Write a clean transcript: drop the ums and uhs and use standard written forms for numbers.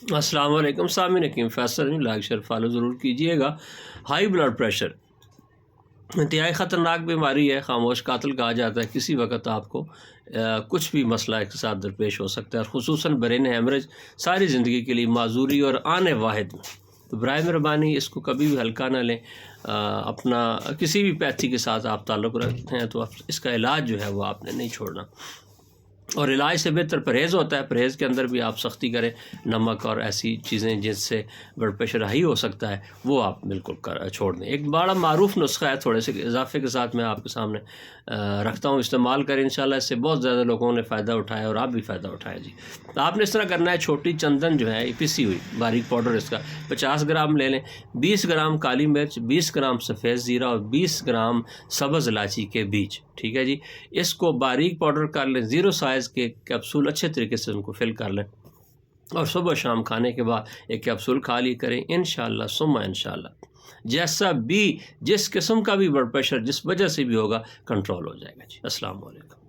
السلام علیکم سامعین، حکیم فیصل لائک شیئر فالو ضرور کیجیے گا۔ ہائی بلڈ پریشر انتہائی خطرناک بیماری ہے، خاموش قاتل کہا جاتا ہے۔ کسی وقت آپ کو کچھ بھی مسئلہ ایک ساتھ درپیش ہو سکتا ہے، اور خصوصاً برین ہیمریج ساری زندگی کے لیے معذوری اور آنے واحد میں، تو برائے مہربانی اس کو کبھی بھی ہلکا نہ لیں۔ اپنا کسی بھی پیتھی کے ساتھ آپ تعلق رکھتے ہیں تو اس کا علاج جو ہے وہ آپ نے نہیں چھوڑنا، اور علاج سے بہتر پرہیز ہوتا ہے۔ پرہیز کے اندر بھی آپ سختی کریں، نمک اور ایسی چیزیں جس سے بلڈ پریشر ہائی ہو سکتا ہے وہ آپ بالکل چھوڑ دیں۔ ایک بڑا معروف نسخہ ہے، تھوڑے سے اضافے کے ساتھ میں آپ کے سامنے رکھتا ہوں، استعمال کریں انشاءاللہ۔ اس سے بہت زیادہ لوگوں نے فائدہ اٹھایا اور آپ بھی فائدہ اٹھائیں جی۔ تو آپ نے اس طرح کرنا ہے، چھوٹی چندن جو ہے پسی ہوئی باریک پاؤڈر اس کا 50 گرام لے لیں، 20 گرام کالی مرچ، 20 گرام سفید زیرہ اور 20 گرام سبز الائچی کے بیج، ٹھیک ہے جی۔ اس کو باریک پاؤڈر کر لیں، 0 سائز کے کیپسول اچھے طریقے سے ان کو فل کر لیں، اور صبح شام کھانے کے بعد ایک کیپسول کھا لی کریں انشاءاللہ ثم انشاءاللہ۔ جیسا بھی جس قسم کا بھی بلڈ پریشر جس وجہ سے بھی ہوگا کنٹرول ہو جائے گا جی۔ السلام علیکم۔